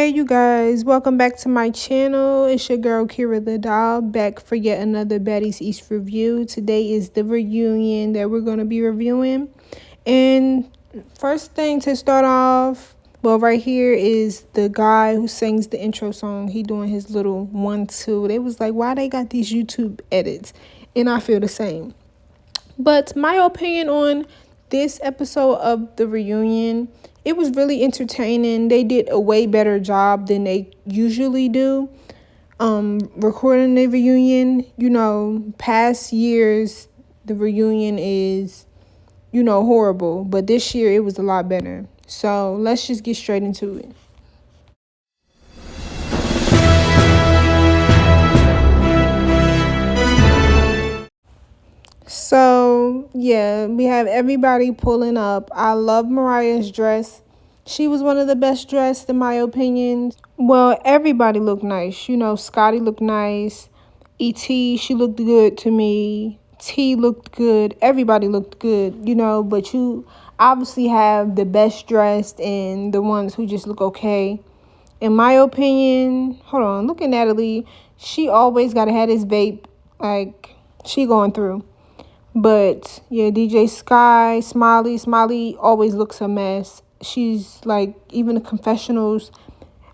Hey you guys, welcome back to my channel. It's your girl Kira the Doll, back for yet another Baddies East review. Today is the reunion that we're going to be reviewing. And first thing to start off, well, right here is the guy who sings the intro song. He doing his little 1-2. They was like, why they got these YouTube edits? And I feel the same. But my opinion on this episode of the reunion, it was really entertaining. They did a way better job than they usually do. Recording the reunion, past years, the reunion is, horrible. But this year, it was a lot better. So let's just get straight into it. So, yeah, we have everybody pulling up. I love Mariah's dress. She was one of the best dressed, in my opinion. Well, everybody looked nice. Scotty looked nice. E.T., she looked good to me. T looked good. Everybody looked good, but you obviously have the best dressed and the ones who just look okay. In my opinion, hold on, look at Natalie. She always got to have this vape. Like, she going through. But yeah, DJ Sky, Smiley always looks a mess. She's like, even the confessionals,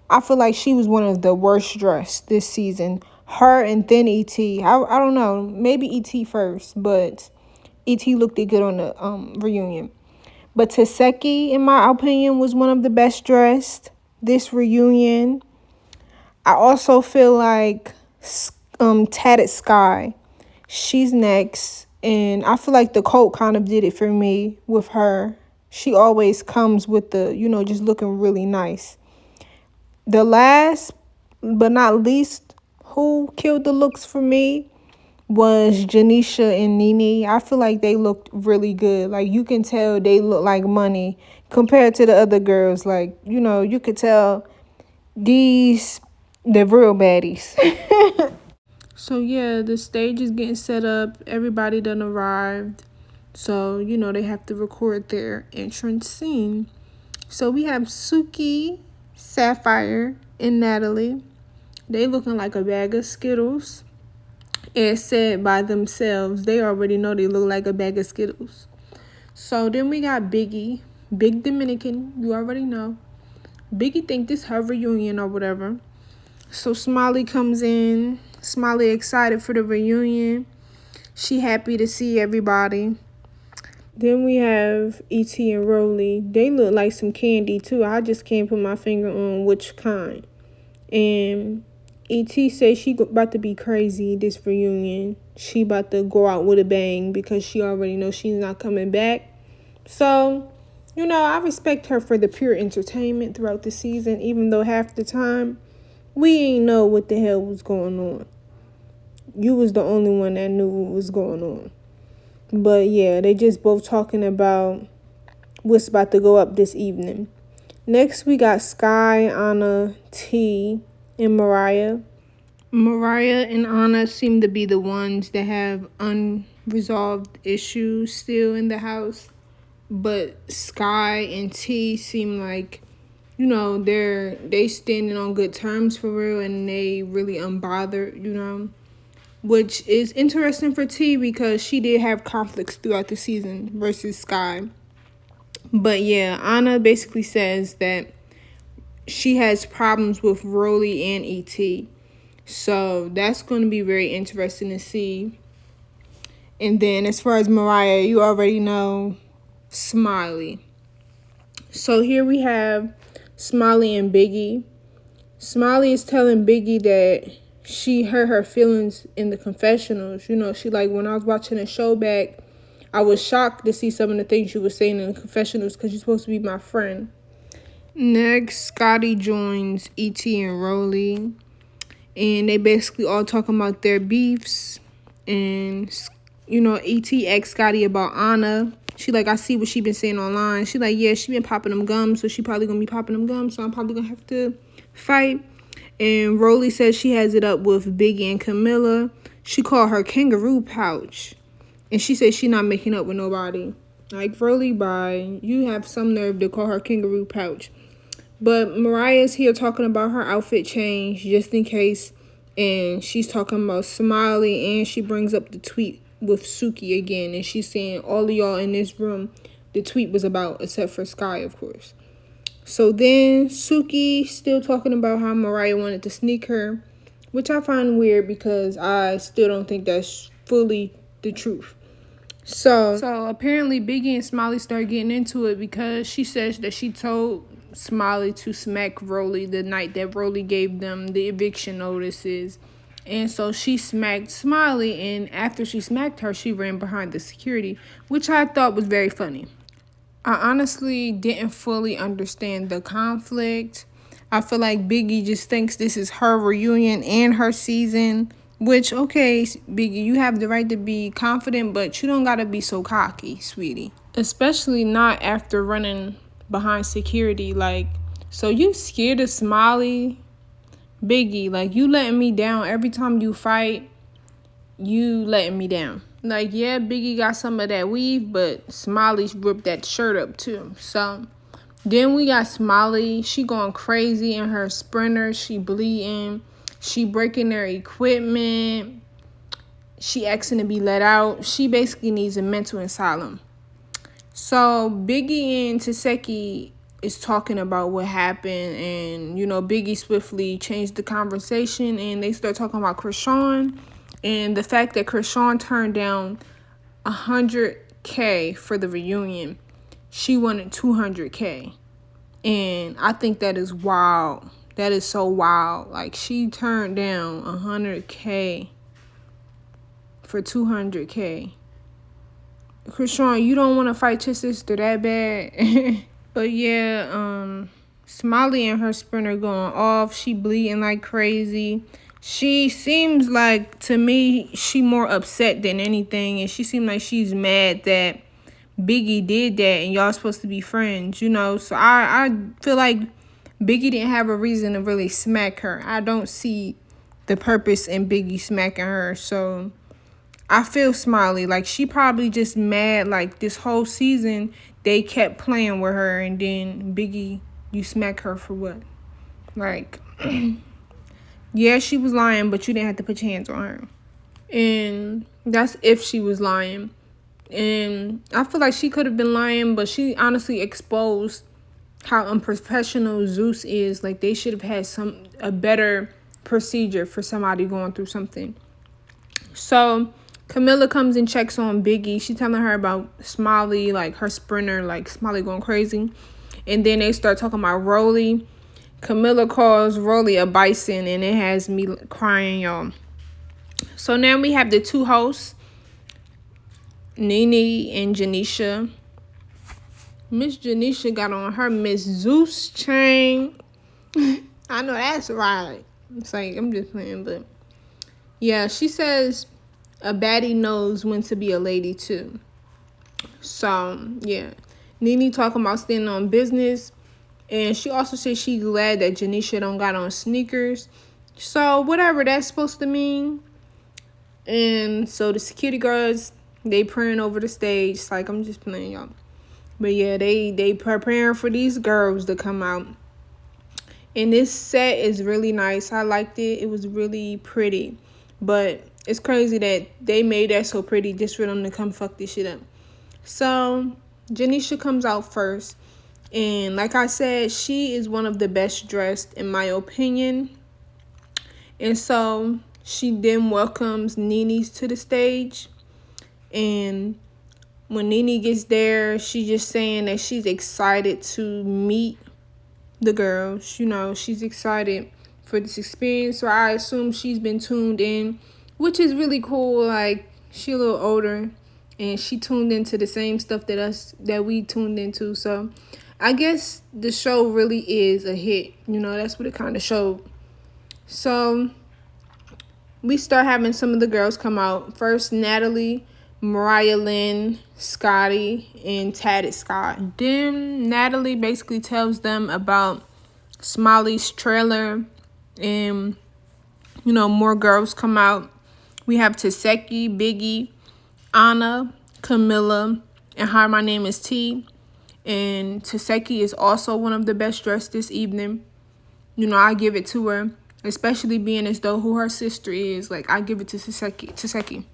I feel like she was one of the worst dressed this season. Her and then E.T. I don't know, maybe E.T. first, but E.T. looked good on the reunion. But Taseki, in my opinion, was one of the best dressed this reunion. I also feel like Tatted Sky, she's next. And I feel like the coat kind of did it for me with her. She always comes with the, just looking really nice. The last but not least who killed the looks for me was Janisha and Nene. I feel like they looked really good. Like, you can tell they look like money compared to the other girls. Like, you could tell they're real baddies. So, yeah, the stage is getting set up. Everybody done arrived. So, they have to record their entrance scene. So, we have Suki, Sapphire, and Natalie. They looking like a bag of Skittles. As said by themselves, they already know they look like a bag of Skittles. So, then we got Biggie. Big Dominican. You already know. Biggie think this her reunion or whatever. So, Smiley comes in. Smiley excited for the reunion. She happy to see everybody. Then we have E.T. and Rolly. They look like some candy too. I just can't put my finger on which kind. And E.T. says she about to be crazy this reunion. She about to go out with a bang because she already knows she's not coming back. So, I respect her for the pure entertainment throughout the season, even though half the time we ain't know what the hell was going on. You was the only one that knew what was going on. But yeah, they just both talking about what's about to go up this evening. Next, we got Sky, Anna, T, and Mariah. Mariah and Anna seem to be the ones that have unresolved issues still in the house. But Sky and T seem like, they standing on good terms for real, and they really unbothered, which is interesting for T because she did have conflicts throughout the season versus Sky. But yeah, Anna basically says that she has problems with Rolly and E.T. So that's going to be very interesting to see. And then as far as Mariah, you already know Smiley. So here we have Smiley and Biggie. Smiley is telling Biggie that she hurt her feelings in the confessionals. She like, when I was watching the show back, I was shocked to see some of the things you were saying in the confessionals because you're supposed to be my friend. Next, Scotty joins E.T. and Rolly. And they basically all talking about their beefs. And, E.T. asked Scotty about Anna. She like, I see what she been saying online. She like, yeah, she been popping them gums, so she probably gonna be popping them gums, so I'm probably gonna have to fight. And Rolly says she has it up with Biggie and Camilla. She called her kangaroo pouch. And she said she not making up with nobody. Like, Rolly, bye. You have some nerve to call her kangaroo pouch. But Mariah's here talking about her outfit change just in case. And she's talking about Smiley, and she brings up the tweet with Suki again. And she's saying all of y'all in this room, the tweet was about, except for Sky, of course. So then Suki still talking about how Mariah wanted to sneak her, which I find weird because I still don't think that's fully the truth. So apparently Biggie and Smiley start getting into it because she says that she told Smiley to smack Rolly the night that Rolly gave them the eviction notices. And so she smacked Smiley, and after she smacked her, she ran behind the security, which I thought was very funny. I honestly didn't fully understand the conflict. I feel like Biggie just thinks this is her reunion and her season. Which, okay, Biggie, you have the right to be confident, but you don't gotta be so cocky, sweetie. Especially not after running behind security. Like, so you scared of Smiley? Biggie, like, you letting me down every time you fight. You letting me down. Like, yeah, Biggie got some of that weave, but Smiley's ripped that shirt up too. So then we got Smiley. She going crazy in her sprinter. She bleeding. She breaking their equipment. She asking to be let out. She basically needs a mental asylum. So Biggie and Taseki is talking about what happened, and Biggie swiftly changed the conversation, and they start talking about Krishan and the fact that Krishan turned down $100K for the reunion. She wanted $200K, and I think that is wild. That is so wild. Like, she turned down $100K for $200K. Krishan, you don't want to fight your sister that bad. But yeah, Smiley and her sprinter going off. She bleeding like crazy. She seems like, to me, she more upset than anything. And she seemed like she's mad that Biggie did that and y'all supposed to be friends, So I feel like Biggie didn't have a reason to really smack her. I don't see the purpose in Biggie smacking her. So I feel Smiley. Like, she probably just mad. Like, this whole season, they kept playing with her. And then, Biggie, you smack her for what? Like, yeah, she was lying, but you didn't have to put your hands on her. And that's if she was lying. And I feel like she could have been lying, but she honestly exposed how unprofessional Zeus is. Like, they should have had a better procedure for somebody going through something. So Camilla comes and checks on Biggie. She telling her about Smiley, like her sprinter, like Smiley going crazy. And then they start talking about Rolly. Camilla calls Rolly a bison, and it has me crying, y'all. So now we have the two hosts, Nene and Janisha. Miss Janisha got on her Miss Zeus chain. I know that's right. It's like, I'm just playing, but yeah, she says a baddie knows when to be a lady too. So yeah, Nene talking about standing on business, and she also said she glad that Janisha don't got on sneakers. So whatever that's supposed to mean. And so the security guards, they praying over the stage. It's like, I'm just playing, y'all. But yeah, they preparing for these girls to come out. And this set is really nice. I liked it. It was really pretty. But it's crazy that they made that so pretty just for them to come fuck this shit up. So Janisha comes out first. And like I said, she is one of the best dressed in my opinion. And so she then welcomes Nene's to the stage. And when Nene gets there, she's just saying that she's excited to meet the girls. She's excited for this experience. So I assume she's been tuned in, which is really cool. Like, she a little older, and she tuned into the same stuff that we tuned into. So I guess the show really is a hit. That's what it kind of showed. So we start having some of the girls come out. First, Natalie, Mariah Lynn, Scotty, and Tatted Scott. Then Natalie basically tells them about Smiley's trailer, and more girls come out. We have Taseki, Biggie, Anna, Camilla, and Hi, My Name is T. And Taseki is also one of the best dressed this evening. You know, I give it to her, especially being as though who her sister is. Like, I give it to Taseki.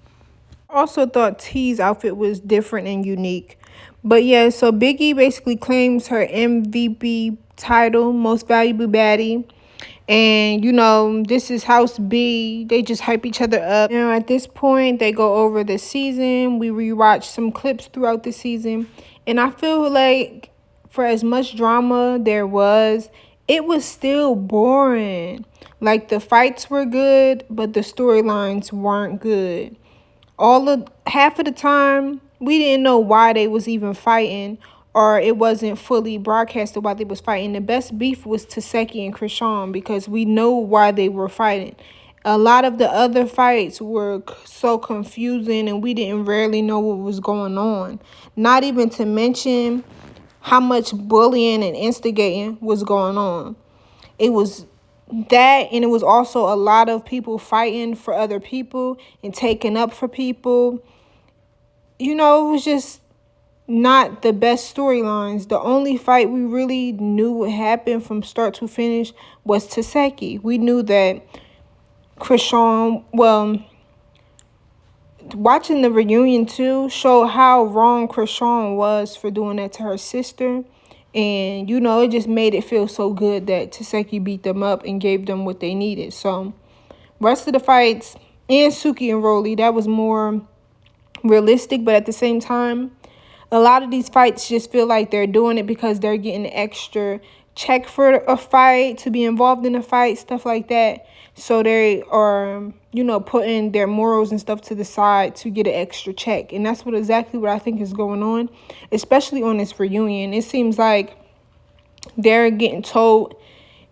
Also thought T's outfit was different and unique. But yeah, so Biggie basically claims her MVP title, Most Valuable Baddie. And, you know, this is House B. They just hype each other up. You know, at this point, they go over the season. We rewatch some clips throughout the season. And I feel like for as much drama there was, it was still boring. Like, the fights were good, but the storylines weren't good. Half of the time, we didn't know why they was even fighting, or it wasn't fully broadcasted why they was fighting. The best beef was Taseki and Krishan because we know why they were fighting. A lot of the other fights were so confusing and we didn't rarely know what was going on. Not even to mention how much bullying and instigating was going on. It was that, and it was also a lot of people fighting for other people and taking up for people. You know, it was just not the best storylines. The only fight we really knew what happened from start to finish was Taseki. We knew that Krishan, well, watching the reunion too showed how wrong Krishan was for doing that to her sister. And, you know, it just made it feel so good that Taseki beat them up and gave them what they needed. So, rest of the fights, and Suki and Rolly, that was more realistic. But at the same time, a lot of these fights just feel like they're doing it because they're getting extra check for a fight, to be involved in a fight, stuff like that. So they are, you know, putting their morals and stuff to the side to get an extra check. And that's exactly what I think is going on, especially on this reunion. It seems like they're getting told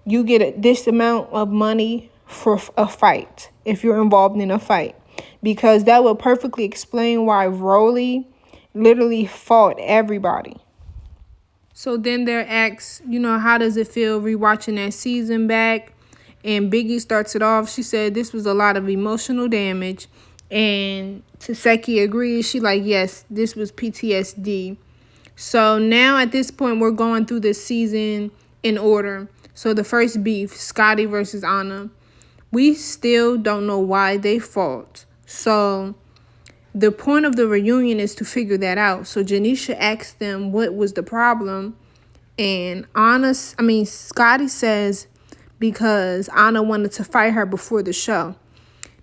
you get this amount of money for a fight if you're involved in a fight. Because that would perfectly explain why Rolly literally fought everybody. So then they're asked, you know, how does it feel rewatching that season back? And Biggie starts it off. She said this was a lot of emotional damage. And Taseki agrees. She like, yes, this was PTSD. So now at this point, we're going through the season in order. So the first beef, Scotty versus Anna. We still don't know why they fought. So the point of the reunion is to figure that out. So Janisha asked them what was the problem. And Scotty says because Anna wanted to fight her before the show.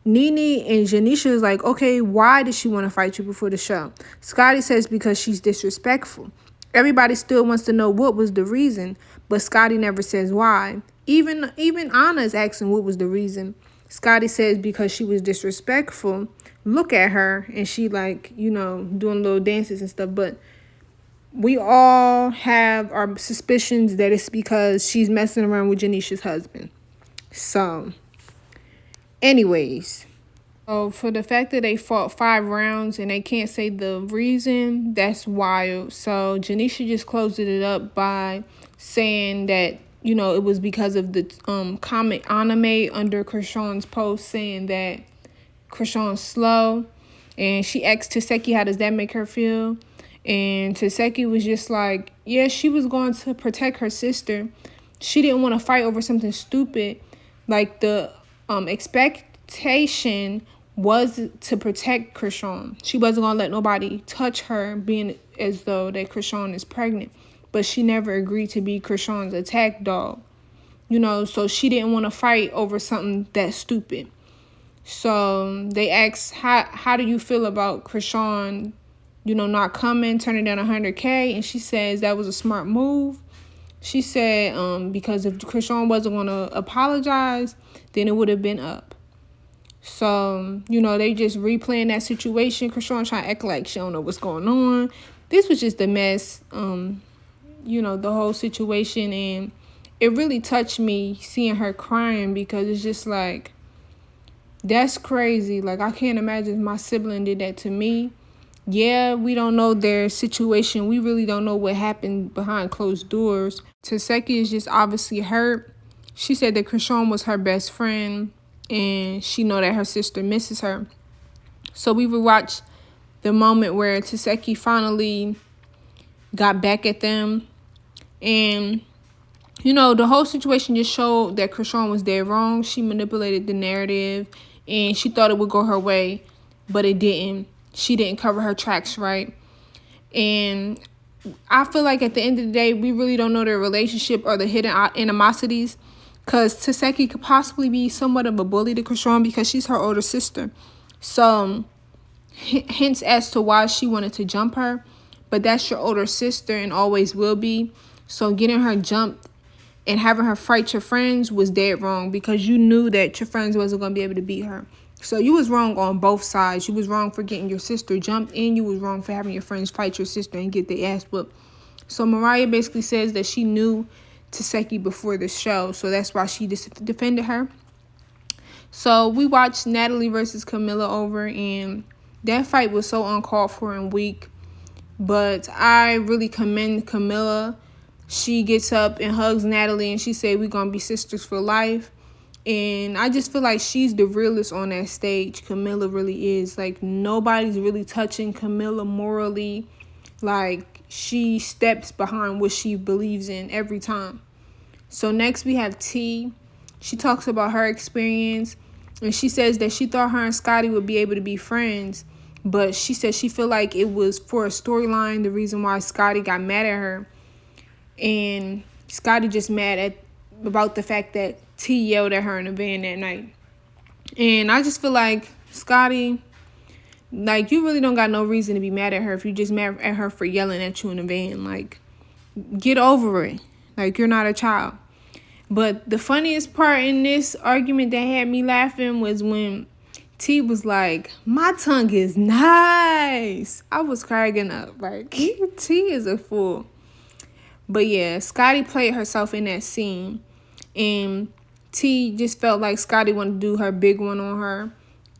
Nene and Janisha is like, okay, why did she want to fight you before the show? Scotty says because she's disrespectful. Everybody still wants to know what was the reason, but Scotty never says why. Even Anna is asking what was the reason. Scotty says because she was disrespectful. Look at her, and she like, you know, doing little dances and stuff, but we all have our suspicions that it's because she's messing around with Janisha's husband. So, anyways. So, for the fact that they fought 5 rounds and they can't say the reason, that's wild. So, Janisha just closed it up by saying that, you know, it was because of the comment Anna made under Krishan's post saying that Krishan's slow. And she asked Taseki, how does that make her feel? And Taseki was just like, yeah, she was going to protect her sister. She didn't want to fight over something stupid. Like, the expectation was to protect Krishan. She wasn't going to let nobody touch her, being as though that Krishan is pregnant. But she never agreed to be Krishan's attack dog. You know, so she didn't want to fight over something that stupid. So they asked, how do you feel about Krishan, you know, not coming, turning down $100K? And she says that was a smart move. She said because if Krishan wasn't going to apologize, then it would have been up. So, you know, they just replaying that situation. Krishan trying to act like she don't know what's going on. This was just a mess, you know, the whole situation. And it really touched me seeing her crying because it's just like, that's crazy. Like, I can't imagine my sibling did that to me. Yeah, we don't know their situation. We really don't know what happened behind closed doors. Taseki is just obviously hurt. She said that Krishan was her best friend and she know that her sister misses her. So we would watch the moment where Taseki finally, got back at them. And, you know, the whole situation just showed that Krishan was dead wrong. She manipulated the narrative and she thought it would go her way, but it didn't. She didn't cover her tracks right. And I feel like at the end of the day, we really don't know their relationship or the hidden animosities, because Taseki could possibly be somewhat of a bully to Krishan because she's her older sister. So, hence as to why she wanted to jump her. But that's your older sister and always will be. So, getting her jumped and having her fight your friends was dead wrong, because you knew that your friends wasn't going to be able to beat her. So you was wrong on both sides. You was wrong for getting your sister jumped, and you was wrong for having your friends fight your sister and get their ass whooped. So Mariah basically says that she knew Taseki before the show, so that's why she defended her. So we watched Natalie versus Camilla over, and that fight was so uncalled for and weak. But I really commend Camilla. She gets up and hugs Natalie, and she said, "We're going to be sisters for life." And I just feel like she's the realest on that stage. Camilla really is. Like, nobody's really touching Camilla morally. Like, she steps behind what she believes in every time. So next we have T. She talks about her experience. And she says that she thought her and Scotty would be able to be friends. But she said she felt like it was for a storyline, the reason why Scotty got mad at her. And Scotty just mad about the fact that T yelled at her in the van that night. And I just feel like, Scotty, like, you really don't got no reason to be mad at her if you just mad at her for yelling at you in the van. Like, get over it. Like, you're not a child. But the funniest part in this argument that had me laughing was when T was like, "My tongue is nice." I was cracking up. Like, T is a fool. But yeah, Scotty played herself in that scene. And T just felt like Scotty wanted to do her big one on her.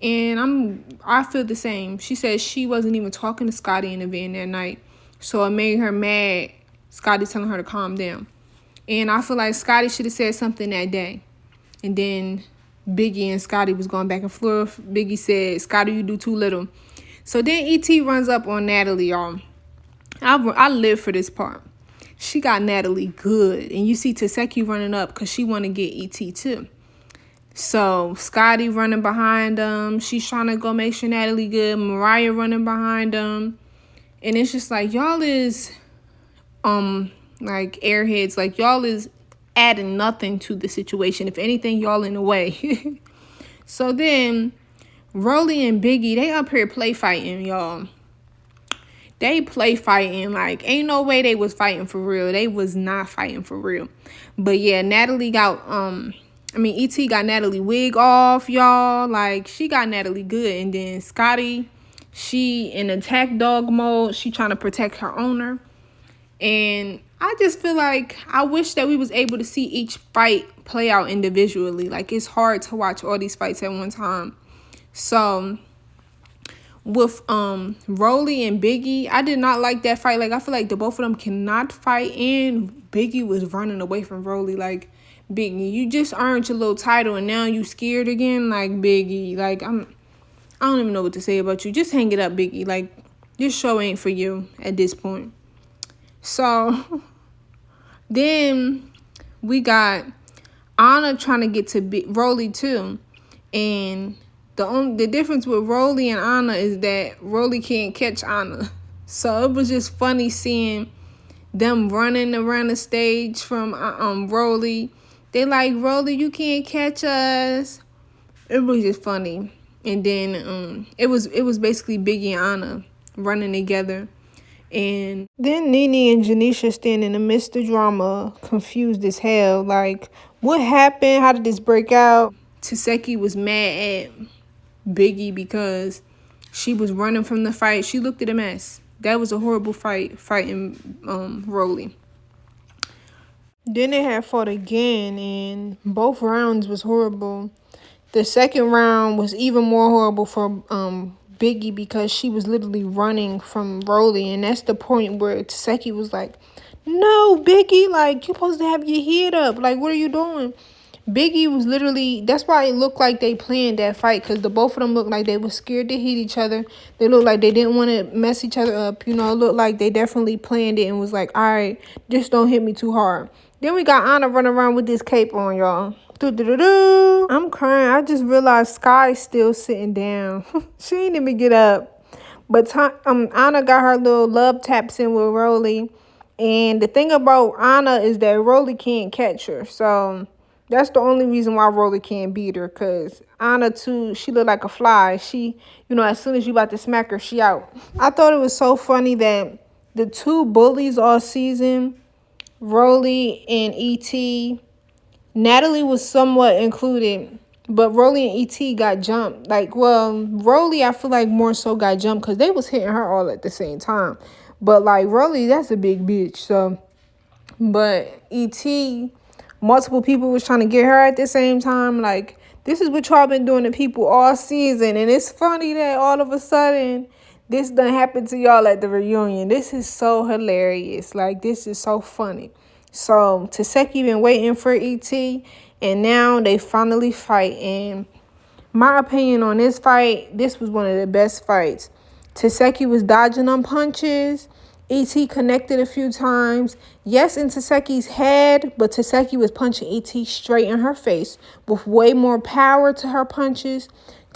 And I feel the same. She said she wasn't even talking to Scotty in the van that night. So it made her mad, Scotty telling her to calm down. And I feel like Scotty should have said something that day. And then Biggie and Scotty was going back and forth. Biggie said, "Scotty, you do too little." So then E.T. runs up on Natalie, y'all. I live for this part. She got Natalie good. And you see Taseki running up because she want to get E.T. too. So Scotty running behind them. She's trying to go make sure Natalie good. Mariah running behind them. And it's just like, y'all is like airheads. Like, y'all is adding nothing to the situation. If anything, y'all in the way. So then Rolly and Biggie, they up here play fighting, y'all. They play fighting. Like, ain't no way they was fighting for real. They was not fighting for real. But yeah, Natalie got E.T. got Natalie wig off, y'all. Like, she got Natalie good. And then Scotty, she in attack dog mode. She trying to protect her owner. And I just feel like I wish that we was able to see each fight play out individually. Like, it's hard to watch all these fights at one time. So with Rolly and Biggie, I did not like that fight. Like, I feel like the both of them cannot fight, and Biggie was running away from Rolly. Like, Biggie, you just earned your little title and now you scared again. Like, Biggie, like, I don't even know what to say about you. Just hang it up, Biggie. Like, this show ain't for you at this point. So then we got Anna trying to get to Rolly too. And the difference with Rolly and Anna is that Rolly can't catch Anna. So it was just funny seeing them running around the stage from Rolly. They like, "Rolly, you can't catch us." It was just funny. And then it was basically Biggie and Anna running together. And then Nene and Janisha stand in the midst of drama, confused as hell. Like, what happened? How did this break out? Taseki was mad at Biggie because she was running from the fight. She looked at a mess. That was a horrible fighting Rolly. Then they had fought again, and both rounds was horrible. The second round was even more horrible for Biggie because she was literally running from Rolly, and that's the point where Taseki was like, "No, Biggie, like, you're supposed to have your head up. Like, what are you doing?" Biggie was literally, that's why it looked like they planned that fight, because the both of them looked like they were scared to hit each other. They looked like they didn't want to mess each other up. You know, it looked like they definitely planned it and was like, all right, just don't hit me too hard. Then we got Anna running around with this cape on, y'all. Do-do-do-do. I'm crying. I just realized Sky's still sitting down. She ain't even get up. But Anna got her little love taps in with Rolly. And the thing about Anna is that Rolly can't catch her. So that's the only reason why Rolly can't beat her. Because Anna, too, she look like a fly. She, as soon as you about to smack her, she out. I thought it was so funny that the two bullies all season, Rolly and E.T., Natalie was somewhat included, but Rolly and E.T. got jumped. Rolly, I feel like more so got jumped because they was hitting her all at the same time. But, Rolly, that's a big bitch. So, but E.T., multiple people was trying to get her at the same time. This is what y'all been doing to people all season. And it's funny that all of a sudden, this done happened to y'all at the reunion. This is so hilarious. This is so funny. So, Taseki been waiting for E.T., and now they finally fight. And my opinion on this fight, this was one of the best fights. Taseki was dodging on punches. E.T. connected a few times. Yes, in Taseki's head, but Taseki was punching E.T. straight in her face with way more power to her punches.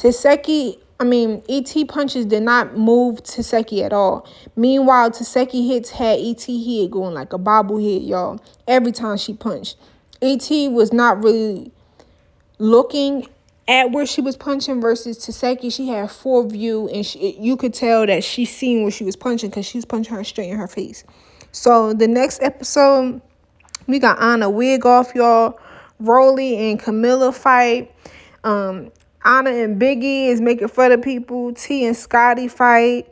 E.T. punches did not move Taseki at all. Meanwhile, Taseki hits had E.T. head going like a bobblehead, y'all. Every time she punched. E.T. was not really looking at where she was punching versus Taseki. She had full view, and you could tell that she seen where she was punching because she was punching her straight in her face. So the next episode, we got Anna wig off, y'all. Rolly and Camilla fight. Anna and Biggie is making fun of people. T and Scotty fight.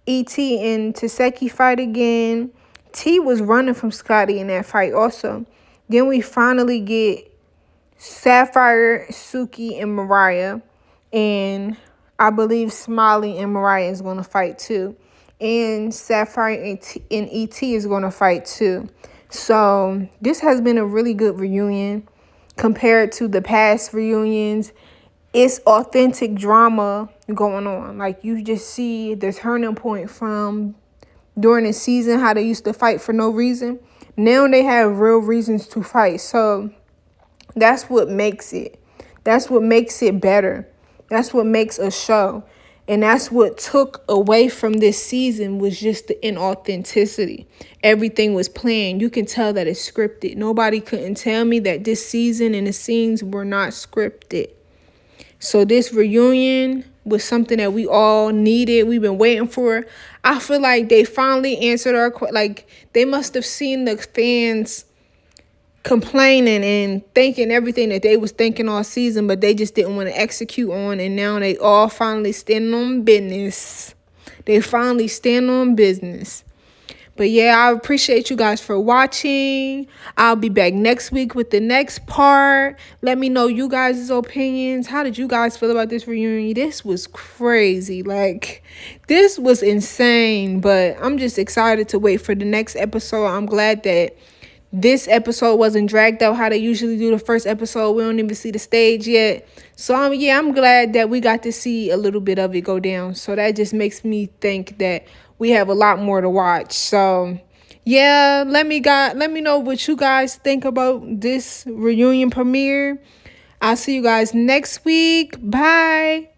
E.T. and Taseki fight again. T was running from Scotty in that fight also. Then we finally get Sapphire, Suki, and Mariah. And I believe Smiley and Mariah is going to fight too. And Sapphire and E.T. is going to fight too. So this has been a really good reunion compared to the past reunions. It's authentic drama going on. You just see the turning point from during the season, how they used to fight for no reason. Now they have real reasons to fight. So that's what makes it. That's what makes it better. That's what makes a show. And that's what took away from this season was just the inauthenticity. Everything was planned. You can tell that it's scripted. Nobody couldn't tell me that this season and the scenes were not scripted. So this reunion was something that we all needed. We've been waiting for. I feel like they finally answered our they must have seen the fans complaining and thinking everything that they was thinking all season, but they just didn't want to execute on. And now they all finally standing on business. They finally stand on business. But yeah, I appreciate you guys for watching. I'll be back next week with the next part. Let me know you guys' opinions. How did you guys feel about this reunion? This was crazy. This was insane. But I'm just excited to wait for the next episode. I'm glad that this episode wasn't dragged out how they usually do the first episode. We don't even see the stage yet. So, I'm glad that we got to see a little bit of it go down. So that just makes me think that we have a lot more to watch. So, yeah, let me know what you guys think about this reunion premiere. I'll see you guys next week. Bye.